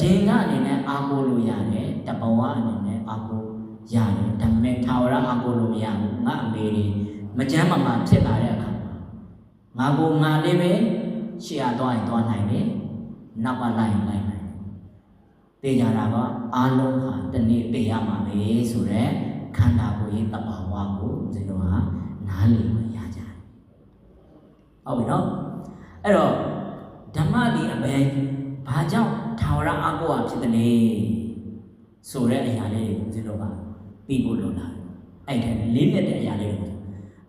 တည်ငါအနေနဲ့အားကိုးလို့ရတယ်တဘဝအနေနဲ့အားကိုးရတယ်ဒါပေမဲ့ထာဝရအားကိုးလို့မရဘူးငါအမေတွေမကြမ်းမမာဖြစ်လာတဲ့အခါမှာငါလေးပဲရှေ့ရသွားရင်သွားနိုင်တယ်နောက်ကလိုက်ရင်လိုက်နိုင်တယ်သိကြတာကအားလုံးဟာတနေ့သိရမှာပဲဆိုတော့ခန္ဓာကိုယ်ရဲ့တဘာဝကိုကျွန်တော်ဟာနားလည်မှရကြတယ်ဟုတ်ပြီနော်အဲ့တော့ဓမ္မဒီအပဲဘာကြောင့်ထာဝရအကိုအဖြစ်တယ်ဆိုတဲ့အရာလေးကိုကျွန်တော်ကပြီးဖို့လိုလားအဲ့ဒါလေးနဲ့တဲ့အရာလေးကို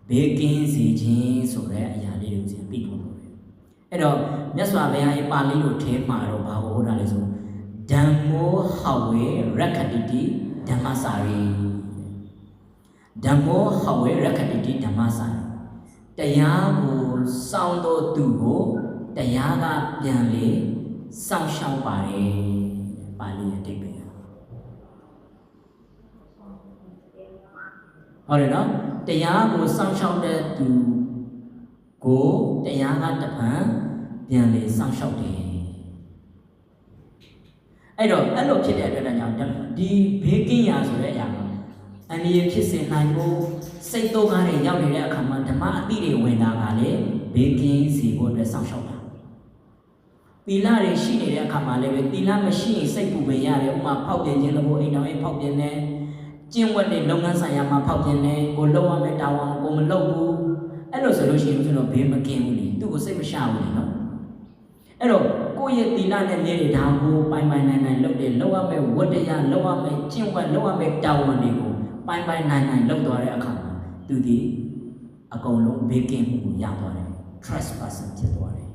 ဘေးကင်းစေခြင်းဆိုတဲ့အရာလေးကိုကျွန်တော်ပြီးဖို့လိုတယ်အဲ့တော့မြတ်စွာဘုရားရဲ့ပါဠိလိုထဲမှာတော့ဘာကိုဟောတာလဲဆိုဓမ္မောဟဝေရက္ခတိတိဓမ္မစာရီဓမ္မောဟဝေရက္ခတိတိဓမ္မစာရီတရားကိုစောင့်တော်သူကိုတရားကပြန်လေစောင့်ရှောက်ပါတယ်ပါဠိအတိတ်ပဲဟုတ်တယ်နော်တရားကိုစောင့်ရှောက်တဲ့သူ ကိုတရားကတပံပြန်လေစောင့်ရှောက်တယ်အဲ့တော့အဲ့လိုဖြစ်တဲ့အတွက်ကြောင့်ဒီဘေးကင်းရာဆိုတဲ့အရာကအန္တရာယ်ဖြစ်စေနိုင်ဖို့စိတ်တော့ကားတွေရောက်နေတဲ့အခါမှာဓမ္မအတိတွေဝင်တာကလေဘေးကင်းစီဖို့အတွက်စောင့်ရှောက်တာသီလတွေရှိနေတဲ့အခါမှာလည်းပဲသီလမရှိရင်စိတ်ပူပင်ရတယ်ဥမာဖောက်ပြန်ခြင်းလို့အိမ်တော်အိမ်ဖောက်ပြန်တယ်ကျင့်ဝတ်တွေလုပ်ငန်းဆိုင်ရာမှာဖောက်ပြန်တယ်ကိုလုပ်ရမယ့်တာဝန်ကိုမလုပ်ဘူးအဲ့လိုဆိုလို့ရှိရင်ကျွန်တော်ဘေးမကင်းဘူးလေသူ့ကိုစိတ်မရှာဘူးလေနော်အဲ့တော့ကိုယ့်ရဲ့သီလနဲ့မြေတွေဒါကိုပိုင်နိုင်လုပ်တယ်လုပ်ရမယ့်ဝတ္တရားလုပ်ရမယ့်ကျင့်ဝတ်လုပ်ရမယ့်တာဝန်တွေကိုပိုင်နိုင်လုပ်သွားတဲ့အခါမှာသူဒီအကုန်လုံးဘေးကင်းမှုကိုရသွားတယ် trust person ဖြစ်သွားတယ်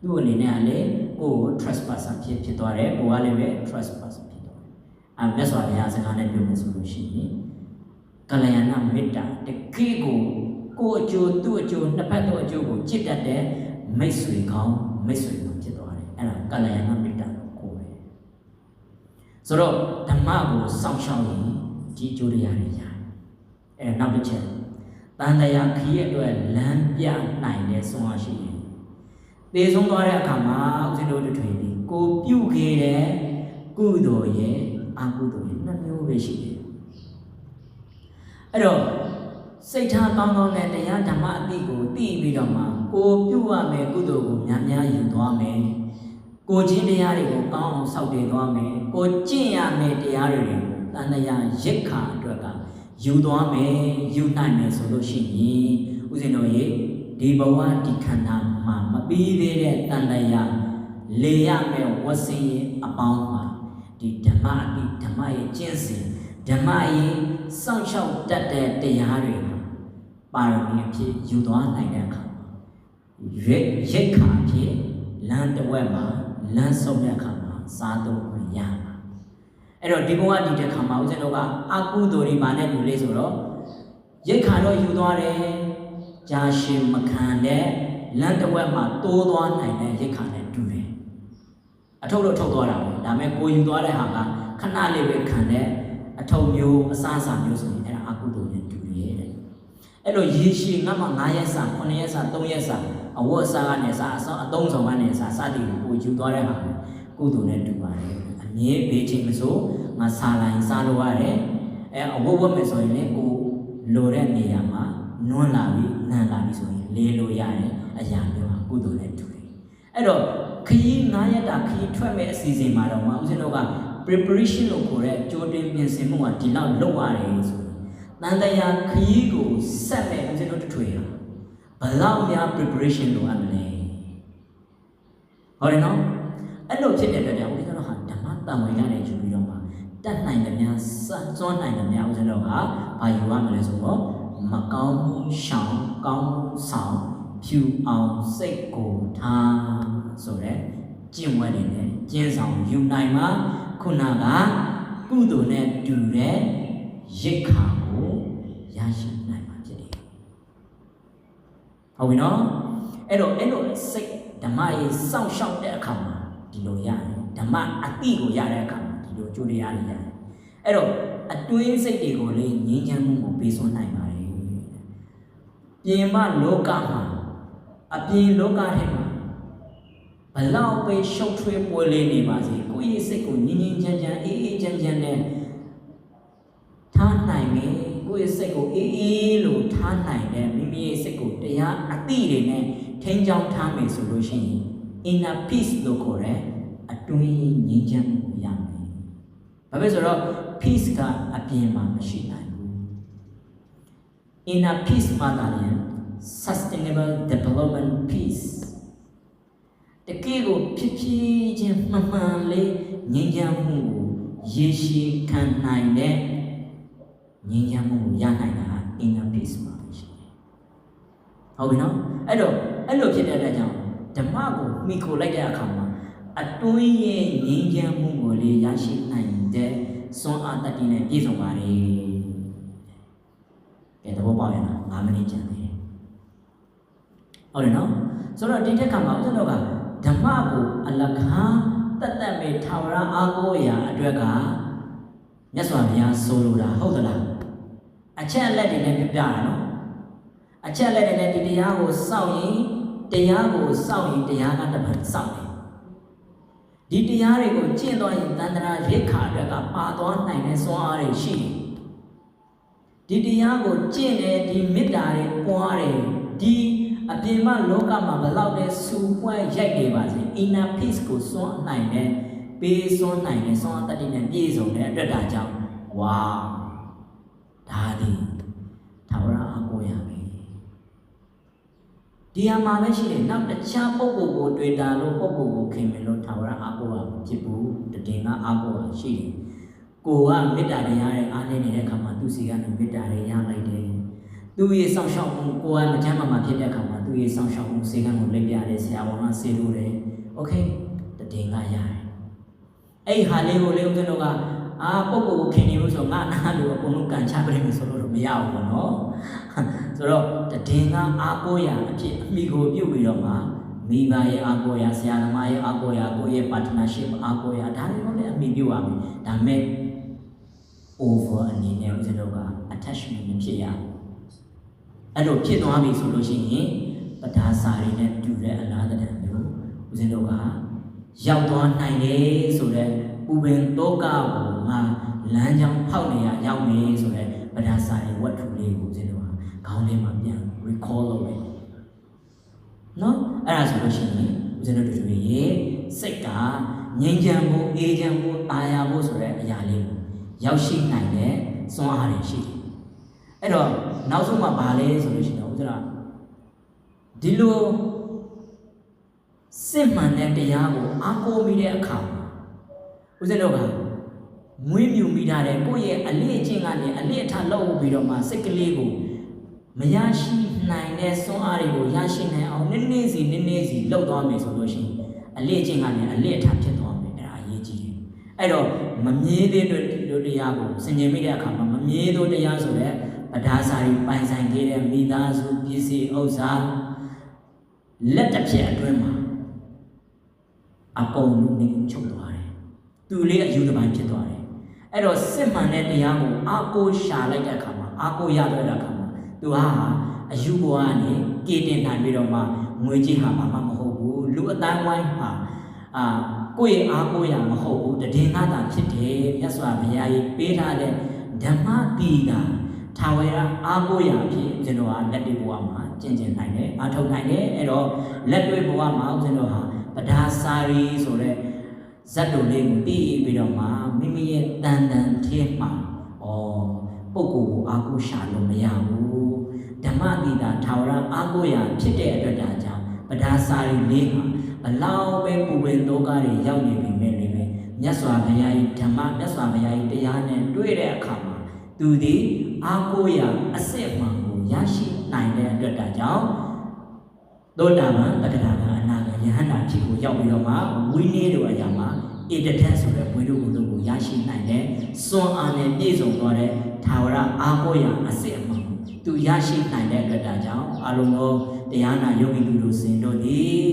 သူ့အနေနဲ့ကလည်းကိုယ် trust person ဖြစ်သွားတယ်ကိုကလည်းပဲ trust person ဖြစ်သွားတယ်မြတ်စွာဘုရားစကားနဲ့ပြောမယ်ဆိုလို့ရှိရင်ကလျာဏမေတ္တာတကယ်ကိုအကျိုးသူ့အကျိုးနှစ်ဖက်သောအကျိုးကိုจิตတတ်တဲ့မိတ်ဆွေကောင်းမိတ်ဆွေကောင်းဖြစ်သွားတယ်အဲ့ဒါကလျာဏမေတ္တာကိုပဲဆိုတော့ဓမ္မကိုစောင့်ရှောက်ရင်ဒီအကျိုးတရားတွေရတယ်အဲ့နောက်တစ်ချက်တန်တရားခရီးအတွက်လမ်းပြနိုင်တဲ့ဆုံးအားရှိတယ်သေဆုံးသွားတဲ့အခါမှာဦးဇင်းတို့တို့ထွေပြီးကိုပြုခဲ့တဲ့ကုသိုလ်ရဲ့အကုသိုလ်ရဲ့နှစ်မျိုးပဲရှိတယ်အဲ့တော့စိတ်ထားကောင်းနဲ့တရားဓမ္မအတိကိုသိပြီးတော့မှကိုပြုရမယ်ကုသိုလ်ကိုများယူသွားမယ်ကိုချင်းတရားတွေကိုကောင်းအောင်စောင့်တည်သွားမယ်ကိုကျင့်ရမယ်တရားတွေကိုတန်တရားရိက္ခာအတွက်ကယူသွားမယ်ယူနိုင်မယ်ဆိုလို့ရှိရင်ဦးဇင်းတို့ရဲ့ဒီဘဝဒီခန္ဓာမှာမပြီးသေးတဲ့တန်တရားလေရမယ်ဝတ်စင်အပေါင်းမှာဒီဓမ္မအတိဓမ္မရဲ့ကျင့်စဉ်ဓမ္မရဲ့စောင့်ရှောက်တတ်တဲ့တရားတွေပါရမီအဖြစ်ယူသွားနိုင်တဲ့အခါရိက္ခာအဖြစ်လမ်းတစ်ဝက်မှာလမ်းဆုံးတဲ့အခါမှာစားသုံးခွင့်ရမှာအဲ့တော့ဒီဘဝဒီတဲ့ခါမှာဦးဇင်းတို့ကအကုသိုလ်တွေပါနဲ့လူလေးဆိုတော့ရိက္ခာတော့ယူသွားတယ်ကြာရှည်မခံတဲ့လမ်းတစ်ဝက်မှာတိုးသွားနိုင်တဲ့ရိက္ခာနဲ့တူတယ်အထုပ်တော့ထုတ်သွားတာပေါ့ဒါပေမဲ့ကိုယူသွားတဲ့ဟာကခဏလေးပဲခံတဲ့အထုပ်မျိုးအစားအစာမျိုးဆိုရင်အဲ့ဒါအကုသိုလ်နဲ့တူရဲ့တဲ့အဲ့လိုရေရှည်ငါမှ9ရက်စာ9ရက်စာ3ရက်စာအဝတ်အစားကနေစာအသုံးဆောင်ကနေစာစသည်ကိုယူသွားတဲ့ဟာကုသိုလ်နဲ့တူပါတယ်အမြဲဘေးချိန်မဆိုငါစားလိုက်စားလို့ရတယ်အဝတ်ဝတ်မယ်ဆိုရင်လည်းကိုလိုတဲ့နေရာမှာနွမ်းလာပြီးနန်းလာပြီးဆိုရင်လေးလို့ရတဲ့အရာမျိုးဟာကုသိုလ်နဲ့တူတယ်အဲ့တော့ခရီး9ရက်တာခရီးထွက်မဲ့အစီအစဉ်မှာတော့ဦးဇင်းတို့က preparation လို့ခေါ်တဲ့ကြိုတင်ပြင်ဆင်မှုကဒီလောက်လုပ်ရတယ်ဆိုတန်တရားခရီးကိုဆက်မဲ့ဦးဇင်းတို့တို့ထွေတာဘလောက်များ preparation လုပ်ရမလဲဟုတ်တယ်နော်အဲ့လိုဖြစ်တဲ့အတွက်ကြောင့်ဦးဇင်းတို့ဟာဓမ္မတန်ဝင်ရတယ်ယူပြီးတော့မှတတ်နိုင်တဲ့များစွမ်းနိုင်တဲ့များဦးဇင်းတို့ကဘာယူရမလဲဆိုတော့မကောင်းရှောင်ကောင်းဆောင်ဖြူအောင်စိတ်ကိုထားဆိုတဲ့ကျင့်ဝတ်တွေနဲ့ကျင့်ဆောင်ယူနိုင်မှာခုနကကုသိုလ်နဲ့တူတဲ့ရိက္ခာကိုရရှိနိုင်မှာဖြစ်တယ်ဟုတ်ပြီနော်အဲ့တော့စိတ်ဓမ္မရေးစောင့်ရှောက်တဲ့အခါမှာဒီလိုရတယ်ဓမ္မအတိကိုရတဲ့အခါမှာဒီလိုကြိုးတရားတွေရတယ်အဲ့တော့အတွင်းစိတ်တွေကိုလေငြိမ်းချမ်းမှုကိုပေးစွမ်းနိုင်ပါတယ်ပြင်မလောကမှာအပြင်လောကထဲမှာဘလောက်ပဲရှုပ်ထွေးပွဲလေးနေပါစေကိုယ့်ရဲ့စိတ်ကိုငြိမ်းငြိမ်းချမ်းချမ်းအေးချမ်းနဲ့ထားနိုင်မယ်ကိုယ့်ရဲ့စိတ်ကိုအေးလို့ထားနိုင်တဲ့မိမိရဲ့စိတ်ကိုတရားအတိတွေနဲ့ထိန်းချောင်းထားမယ်ဆိုလို့ရှိရင် inner peace လို့ခေါ်တဲ့အတွင်းငြိမ်းချမ်းမှုရမယ်။ဘာဖြစ်ဆိုတော့ peace ကအပြင်မှာမရှိနိုင်ဘူး။ inner peace မှာလည်း sustainable development peace တကယ်ကိုဖြစ်ချင်းမှန်လေးငြိမ်းချမ်းမှုကိုရေရှည်ခံနိုင်တဲ့ငြိမ်းချမ်းမှုကိုရနိုင်တာ inner peace မှာရှိတယ်။ဟုတ်ပြီနော်။အဲ့လိုဖြစ်တဲ့အတွက်ကြောင့်ဓမ္မကိုမိခိုလိုက်တဲ့အခါမှာအတွင်းရဲ့ငြိမ်းချမ်းမှုကိုလေရရှိနိုင်တဲ့စွမ်းအားတတိနဲ့ပြည့်စုံပါလေ။ကဲသဘောပေါက်ရလား9မိနစ်ကျန်တယ်။ဟုတ်တယ်နော်။ဆိုတော့ဒီတစ်ခါမှာကျွန်တော်ကဓမ္မကိုအလကားတတ်မဲ့ထာဝရအားကိုးရာအတွက်ကမြတ်စွာဘုရားဆိုလိုတာဟုတ်သလား။အချက်အလက်တွေနဲ့ပြပြတာနော် အချက်လက်နဲ့ဒီတရားကိုစောင့်ရင်တရားကတစ်ဖက်စောင့်တယ်ဒီတရားတွေကိုကျင့်သွားရင်တန်ត្រာရိခါတွေကပါသွားနိုင်တဲ့စွမ်းအားတွေရှိတယ်ဒီတရားကိုကျင့်တယ်ဒီမေတ္တာတွေပွားတယ်ဒီအပြင်မှာလောကမှာဘလောက်တဲ့စူပွားရိုက်နေပါစေ inner peace ကိုစွန့်နိုင်တဲ့ပေးစွန့်နိုင်တဲ့စွမ်းတတ္တိနဲ့ပြည့်စုံတဲ့အတွက်ဒါကြောင့်ဝါဒါဒီထာဝရအကိုရမယ်ဒီဟာမှာပဲရှိတယ်နောက်တခြားပုဂ္ဂိုလ်ကိုတွေ့တာလို့ပုဂ္ဂိုလ်ကိုခင်မလို့ထာဝရအကိုရဖြစ်ဘူးတည်ငါအကိုရရှိတယ်ကိုကမေတ္တာတရားရဲ့အားနည်းနေတဲ့အခါမှာသူစီကနေမေတ္တာတွေရလိုက်တယ်သူရဲ့စောင့်ရှောက်မှုကိုကမချမ်းမှာဖြစ်တဲ့အခါမှာသူရဲ့စောင့်ရှောက်မှုစေကံကိုလက်ပြတယ်ဆရာဝန်ကဆေးလို့တယ်โอเคတည်ငါရတယ်အဲ့ဟာလေးကိုလေဦးဇင်းတို့ကပုဂ္ဂိုလ်ကိုခင်နေလို့ဆိုငါနာလို့အကုန်လုံးကန်ချပြနေဆိုလို့မရဘူးပေါ့နော်ဆိုတော့တည်ငါအားကိုးရအဖြစ်အမိကိုပြုတ်ပြီးတော့မှမိဘရဲ့အားကိုးရဆရာသမားရဲ့အားကိုးရကိုယ့်ရဲ့ partnership အားကိုးရဒါတွေကိုလည်းအမိပြုတ်ရမယ်ဒါမဲ့ over အနေနဲ့ဦးဇင်းတို့က attachment မဖြစ်ရအဲ့လိုဖြစ်သွားပြီဆိုလို့ရှိရင်ပဒါစာတွေနဲ့တူတဲ့အလားတန်မျိုးဦးဇင်းတို့ကရောက်သွားနိုင်တယ်ဆိုတဲ့ဥပင်တောကကိုငါလမ်းကြောင်းဖောက်နေရရောက်နေဆိုတဲ့ပဒါစာရဲ့ဝတ္ထုလေးကိုဦးဇင်းတို့ကခေါင်းထဲမှာပြန် recall လုပ်လိုက်နော်အဲ့ဒါဆိုလို့ရှိရင်ဦးဇင်းတို့တို့ရဲ့စိတ်ကငြိမ်းချမ်းဖို့အေးချမ်းဖို့တာယာဖို့ဆိုတဲ့အရာလေးကိုရောက်ရှိနိုင်တဲ့စွမ်းအားတွေရှိတယ်အဲ့တော့နောက်ဆုံးမှဘာလဲဆိုလို့ရှိရင်ဦးဇင်းကဒီလိုစစ်မှန်တဲ့တရားကိုအားကိုးမိတဲ့အခါဦးဇင်းတို့ကမွေးမြူမိထားတဲ့ကိုယ့်ရဲ့အလေးအကျင့်ကနေအလေးအထားလုပ်ပြီးတော့မှစိတ်ကလေးကိုမရရှိနိုင်တဲ့စွမ်းအားတွေကိုရရှိနိုင်အောင်နည်းနည်းစီလှုပ်သွားမယ်ဆိုလို့ရှိရင်အလေးအကျင့်ကနေအလေးအထားဖြစ်သွားမယ်အဲ့ဒါအရေးကြီးတယ်အဲ့တော့မမြဲသေးတဲ့တရားကိုဆင်ခြင်မိတဲ့အခါမှာမမြဲသောတရားဆိုတဲ့ပဒါစာတွေပိုင်ဆိုင်ခဲ့တဲ့မိသားစုပစ္စည်းဥစ္စာလက်တစ်ဖြစ်အတွင်းမှာအကုန်လုံးနေချုပ်သွားတယ်သူလေးအယူတစ်ပိုင်းဖြစ်သွားတယ်အဲ့တော့စစ်မှန်တဲ့တရားကိုအာကိုရှာလိုက်တဲ့အခါမှာအာကိုရတဲ့အခါမှာသူဟာအယူဘဝကနေကြည်တင်နိုင်ပြီးတော့မှငွေကြီးဟာမှမဟုတ်ဘူးလူအတိုင်းဝိုင်းဟာကိုယ့်ရဲ့အာကိုရမဟုတ်ဘူးတည်ငါတာဖြစ်တယ်မြတ်စွာဘုရားကြီးပေးထားတဲ့ဓမ္မတိတာထာဝရအာကိုရဖြစ်ကျွန်တော်ဟာလက်တွေ့ဘဝမှာကျင့်ကြံနိုင်တယ်အားထုတ်နိုင်တယ်အဲ့တော့လက်တွေ့ဘဝမှာကျွန်တော်ဟာပဒါစာရီဆိုတဲ့ဇတ်တော်လေးကိုသိပြီးတော့မှမိမိရဲ့တန်ထဲမှာပုဂ္ဂိုလ်ကိုအာကိုရှာလို့မရဘူးဓမ္မတိတာထာဝရအာကိုရဖြစ်တဲ့အတွက်ဒါကြောင့်ပဒါစာရီလေးဟာဘလောက်ပဲပူပင်သောကတွေရောက်နေပြီမဲ့လေမြတ်စွာဘုရားကြီးဓမ္မမြတ်စွာဘုရားကြီးတရားနဲ့တွေ့တဲ့အခါမှာသူသည်အာကိုရအစစ်မှန်ကိုရရှိနိုင်တဲ့အတွက်ဒါကြောင့်သောတာပန်တက္ကရာအနာဂတ်ယဟန္တာဖြစ်ကိုရောက်ပြီးတော့မှဝိနည်းတို့အရာမှာဧတထဆိုတဲ့ဝိတို့ကိုရရှိနိုင်တဲ့စွမ်းအားနဲ့ပြည့်စုံသွားတဲ့ထာဝရအာကိုရအစစ်အမှန်သူရရှိနိုင်တဲ့အတွက်ဒါကြောင့်အလုံးစုံတရားနာယောဂီလူတို့စင်တို့သည်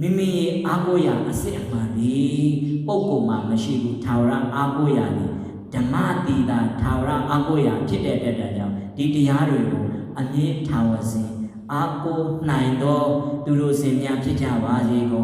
မိမိရဲ့အာကိုရအစစ်အမှန်သည်ပုဂ္ဂိုလ်မှာမရှိဘူးထာဝရအာကိုရသည်ဓမ္မတိတာထာဝရအာကိုရဖြစ်တဲ့အတွက်ဒါကြောင့်ဒီတရားတွေကိုအမြဲထာဝစဉ်အာကိုနိုင်သောသူတို့စင်များဖြစ်ကြပါစေကုန်